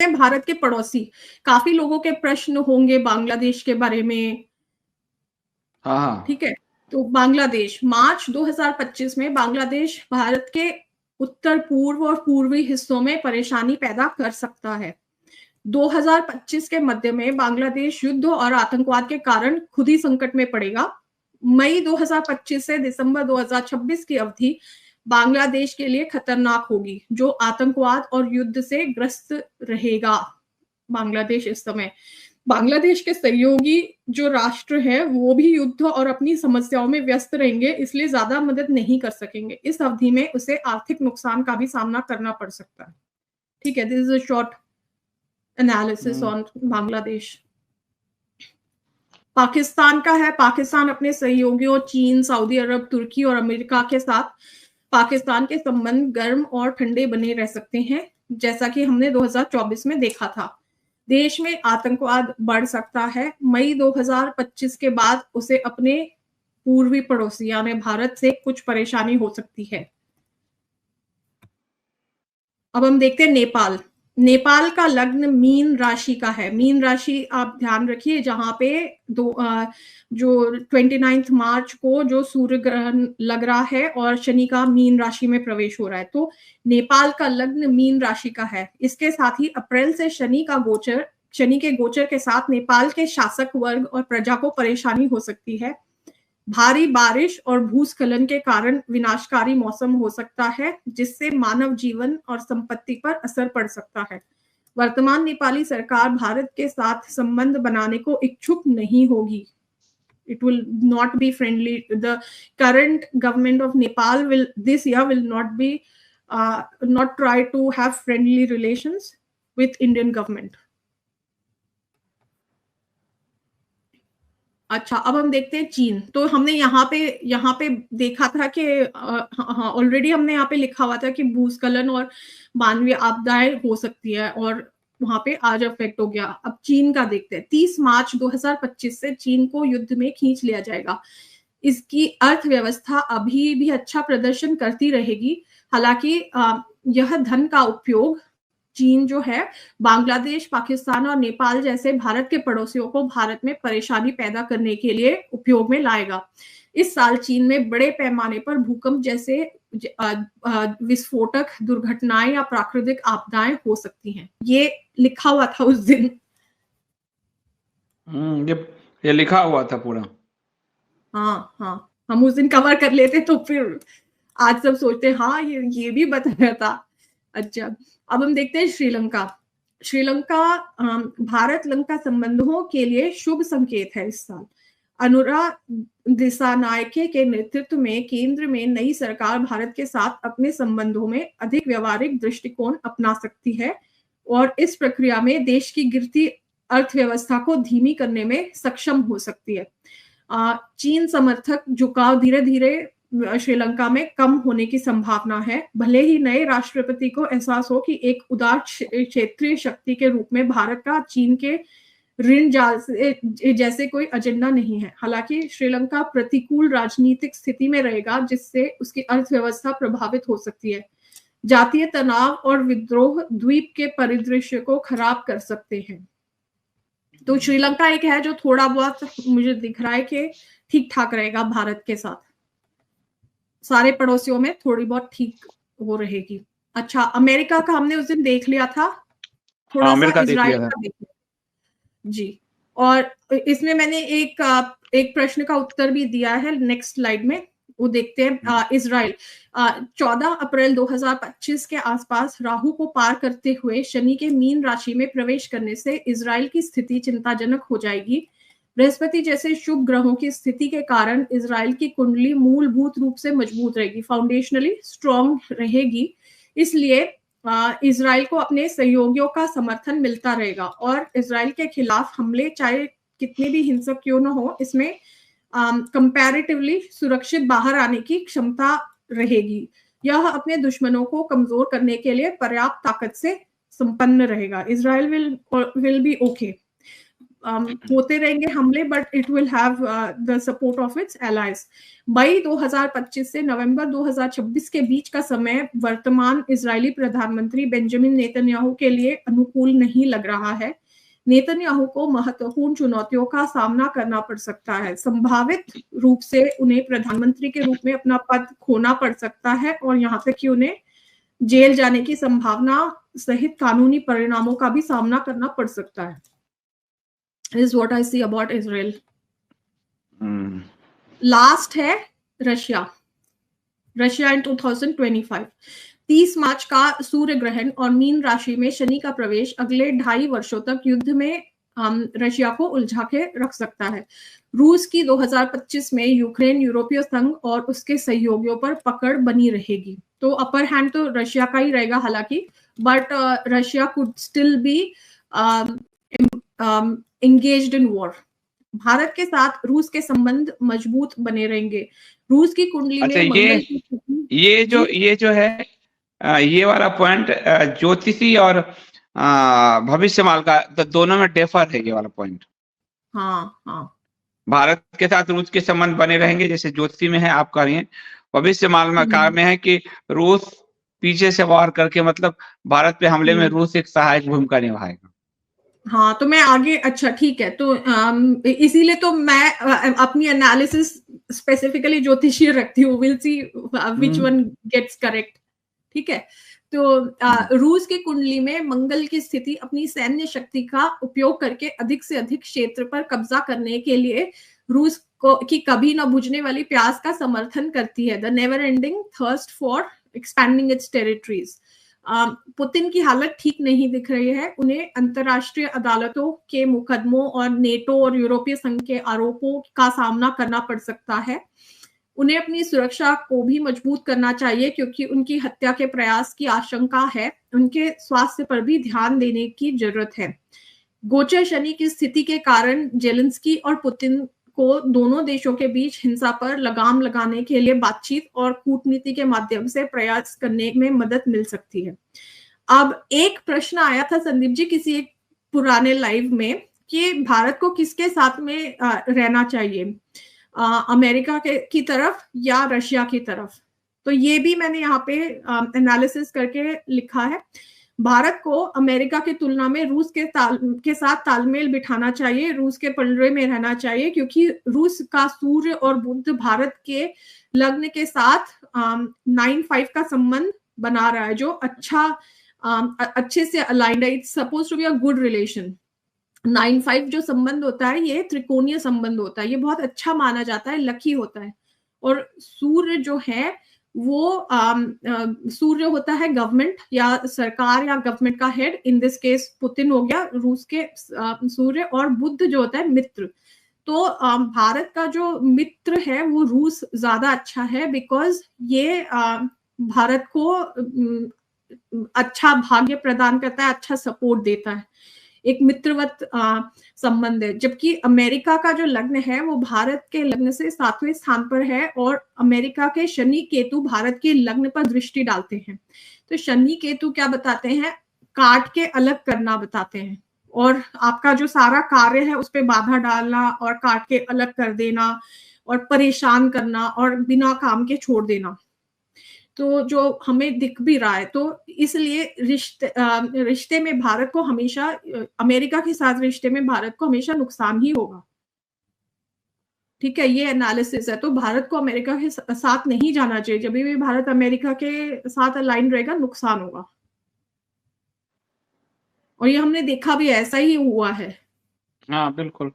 भारत के पड़ोसी, काफी लोगों के प्रश्न होंगे बांग्लादेश के बारे में। हाँ, ठीक है, तो बांग्लादेश मार्च 2025 में बांग्लादेश भारत के उत्तर पूर्व और पूर्वी हिस्सों में परेशानी पैदा कर सकता है। 2025 के मध्य में बांग्लादेश युद्ध और आतंकवाद के कारण खुद ही संकट में पड़ेगा। मई 2025 से दिसंबर 2026 की अवधि बांग्लादेश के लिए खतरनाक होगी, जो आतंकवाद और युद्ध से ग्रस्त रहेगा। बांग्लादेश इस समय बांग्लादेश के सहयोगी जो राष्ट्र है वो भी युद्ध और अपनी समस्याओं में व्यस्त रहेंगे, इसलिए ज्यादा मदद नहीं कर सकेंगे। इस अवधि में उसे आर्थिक नुकसान का भी सामना करना पड़ सकता है। ठीक है, this is a short analysis on Bangladesh. Pakistan का है। पाकिस्तान अपने सहयोगियों चीन, सऊदी अरब, तुर्की और अमेरिका के साथ पाकिस्तान के संबंध गर्म और ठंडे बने रह सकते हैं, जैसा कि हमने 2024 में देखा था। देश में आतंकवाद बढ़ सकता है। मई 2025 के बाद उसे अपने पूर्वी पड़ोसी यानी भारत से कुछ परेशानी हो सकती है। अब हम देखते हैं नेपाल। नेपाल का लग्न मीन राशि का है। मीन राशि आप ध्यान रखिए, जहां पे जो 29 मार्च को जो सूर्य ग्रहण लग रहा है और शनि का मीन राशि में प्रवेश हो रहा है, तो नेपाल का लग्न मीन राशि का है। इसके साथ ही अप्रैल से शनि के गोचर के साथ नेपाल के शासक वर्ग और प्रजा को परेशानी हो सकती है। भारी बारिश और भूस्खलन के कारण विनाशकारी मौसम हो सकता है, जिससे मानव जीवन और संपत्ति पर असर पड़ सकता है। वर्तमान नेपाली सरकार भारत के साथ संबंध बनाने को इच्छुक नहीं होगी। It will not be friendly. The current government of Nepal will not try to have friendly relations with Indian government. अच्छा, अब हम देखते हैं चीन। तो हमने यहाँ पे देखा था कि ऑलरेडी हमने यहाँ पे लिखा हुआ था कि भूस्खलन और मानवीय आपदाएं हो सकती है, और वहां पे आज अफेक्ट हो गया। अब चीन का देखते हैं। 30 मार्च 2025 से चीन को युद्ध में खींच लिया जाएगा। इसकी अर्थव्यवस्था अभी भी अच्छा प्रदर्शन करती रहेगी। हालांकि यह धन का उपयोग चीन जो है बांग्लादेश, पाकिस्तान और नेपाल जैसे भारत के पड़ोसियों को भारत में परेशानी पैदा करने के लिए उपयोग में लाएगा। इस साल चीन में बड़े पैमाने पर भूकंप जैसे विस्फोटक दुर्घटनाएं या प्राकृतिक आपदाएं हो सकती हैं। ये लिखा हुआ था उस दिन। ये लिखा हुआ था पूरा। हाँ, हम उस दिन कवर कर लेते तो फिर आज सब सोचते हाँ ये भी बताया था। अच्छा, अब हम देखते हैं श्रीलंका। श्रीलंका भारत लंका संबंधों के लिए शुभ संकेत है इस साल। अनुराग दिसानायके के नेतृत्व में केंद्र में नई सरकार भारत के साथ अपने संबंधों में अधिक व्यवहारिक दृष्टिकोण अपना सकती है और इस प्रक्रिया में देश की गिरती अर्थव्यवस्था को धीमी करने में सक्षम हो सकती है। चीन समर्थक झुकाव धीरे धीरे श्रीलंका में कम होने की संभावना है। भले ही नए राष्ट्रपति को एहसास हो कि एक उदार क्षेत्रीय शक्ति के रूप में भारत का चीन के ऋण जाल जैसे कोई एजेंडा नहीं है। हालांकि श्रीलंका प्रतिकूल राजनीतिक स्थिति में रहेगा, जिससे उसकी अर्थव्यवस्था प्रभावित हो सकती है। जातीय तनाव और विद्रोह द्वीप के परिदृश्य को खराब कर सकते हैं। तो श्रीलंका एक है जो थोड़ा बहुत मुझे दिख रहा है कि ठीक ठाक रहेगा भारत के साथ। सारे पड़ोसियों में थोड़ी बहुत ठीक वो रहेगी। अच्छा, अमेरिका का हमने उस दिन देख लिया था, थोड़ा सा इजराइल का देख लिया जी। और इसमें मैंने एक प्रश्न का उत्तर भी दिया है नेक्स्ट स्लाइड में, वो देखते हैं। इजराइल 14 अप्रैल 2025 के आसपास राहु को पार करते हुए शनि के मीन राशि में प्रवेश करने से इजराइल की स्थिति चिंताजनक हो जाएगी। बृहस्पति जैसे शुभ ग्रहों की स्थिति के कारण इजराइल की कुंडली मूलभूत रूप से मजबूत रहेगी, फाउंडेशनली स्ट्रॉन्ग रहेगी। इसलिए इजराइल को अपने सहयोगियों का समर्थन मिलता रहेगा और इजराइल के खिलाफ हमले चाहे कितने भी हिंसक क्यों न हो, इसमें कंपैरेटिवली सुरक्षित बाहर आने की क्षमता रहेगी। यह अपने दुश्मनों को कमजोर करने के लिए पर्याप्त ताकत से संपन्न रहेगा। Israel will be okay. होते रहेंगे हमले, but it will have the support of its allies. मई 2025 से नवंबर 2026 के बीच का समय वर्तमान इजरायली प्रधानमंत्री बेंजामिन नेतन्याहू के लिए अनुकूल नहीं लग रहा है। नेतन्याहू को महत्वपूर्ण चुनौतियों का सामना करना पड़ सकता है। संभावित रूप से उन्हें प्रधानमंत्री के रूप में अपना पद खोना पड़ सकता है, और यहाँ तक कि उन्हें जेल जाने की संभावना सहित कानूनी परिणामों का भी सामना करना पड़ सकता है। Is what I see about Israel. Last है रशिया इन 2025। 30 मार्च का सूर्य ग्रहण और मीन राशि में शनि का प्रवेश अगले 2.5 वर्षों तक युद्ध में रशिया को उलझा के रख सकता है। रूस की 2025 में यूक्रेन, यूरोपीय संघ और उसके सहयोगियों पर पकड़ बनी रहेगी। तो अपर हैंड तो रशिया का ही रहेगा हालांकि, but Russia could still be engaged in war। Bharat के साथ रूस के संबंध मजबूत बने रहेंगे। रूस की कुंडली में मंगल की स्थिति, ये जो है ये वाला पॉइंट ज्योतिषी और भविष्यवाणी का तो दोनों में डिफर है ये वाला पॉइंट। हाँ भारत के साथ रूस के संबंध बने रहेंगे जैसे ज्योतिषी में है, आप कह रही हैं। भविष्यवाणी में है कि रूस पीछे से वार करके मतलब भारत पे हमले में रूस एक सहायक भूमिका निभाएगा। हाँ, तो मैं आगे, अच्छा ठीक है, तो इसीलिए तो मैं अपनी एनालिसिस स्पेसिफिकली ज्योतिषीय रखती हूँ। Will see which one gets correct. ठीक है, तो रूस की कुंडली में मंगल की स्थिति अपनी सैन्य शक्ति का उपयोग करके अधिक से अधिक क्षेत्र पर कब्जा करने के लिए रूस की कभी न बुझने वाली प्यास का समर्थन करती है। The never ending thirst for expanding its territories. Putin की हालत ठीक नहीं दिख रही है। उन्हें अंतरराष्ट्रीय अदालतों के मुकदमों और नेटो और यूरोपीय संघ के आरोपों का सामना करना पड़ सकता है। उन्हें अपनी सुरक्षा को भी मजबूत करना चाहिए क्योंकि उनकी हत्या के प्रयास की आशंका है। उनके स्वास्थ्य पर भी ध्यान देने की जरूरत है। गोचर शनि की स्थिति के कारण जेलेंस्की और पुतिन को दोनों देशों के बीच हिंसा पर लगाम लगाने के लिए बातचीत और कूटनीति के माध्यम से प्रयास करने में मदद मिल सकती है। अब एक प्रश्न आया था संदीप जी किसी एक पुराने लाइव में कि भारत को किसके साथ में रहना चाहिए, अमेरिका की तरफ या रशिया की तरफ। तो ये भी मैंने यहाँ पे एनालिसिस करके लिखा है। भारत को अमेरिका की तुलना में रूस के साथ तालमेल बिठाना चाहिए, रूस के पलड़े में रहना चाहिए, क्योंकि रूस का सूर्य और बुध भारत के लग्न के साथ 9-5 का संबंध बना रहा है, जो अच्छे से अलाइंड है। It's suppose to be a good relation. 9-5 जो संबंध होता है ये त्रिकोणीय संबंध होता है, ये बहुत अच्छा माना जाता है, लकी होता है। और सूर्य जो है वो सूर्य होता है गवर्नमेंट या सरकार या गवर्नमेंट का head, in this case Putin हो गया रूस के सूर्य, और बुध जो होता है मित्र। तो भारत का जो मित्र है वो रूस ज्यादा अच्छा है, बिकॉज ये भारत को अच्छा भाग्य प्रदान करता है, अच्छा सपोर्ट देता है, एक मित्रवत संबंध है। जबकि अमेरिका का जो लग्न है वो भारत के लग्न से 7वें स्थान पर है, और अमेरिका के शनि केतु भारत के लग्न पर दृष्टि डालते हैं। तो शनि केतु क्या बताते हैं, काट के अलग करना बताते हैं, और आपका जो सारा कार्य है उस पर बाधा डालना और काट के अलग कर देना और परेशान करना और बिना काम के छोड़ देना। तो जो हमें दिख भी रहा है, तो इसलिए रिश्ते में भारत को हमेशा, अमेरिका के साथ रिश्ते में भारत को हमेशा नुकसान ही होगा। ठीक है, ये एनालिसिस है। तो भारत को अमेरिका के साथ नहीं जाना चाहिए। जब भी भारत अमेरिका के साथ अलाइन रहेगा नुकसान होगा, और ये हमने देखा भी, ऐसा ही हुआ है। हाँ बिल्कुल।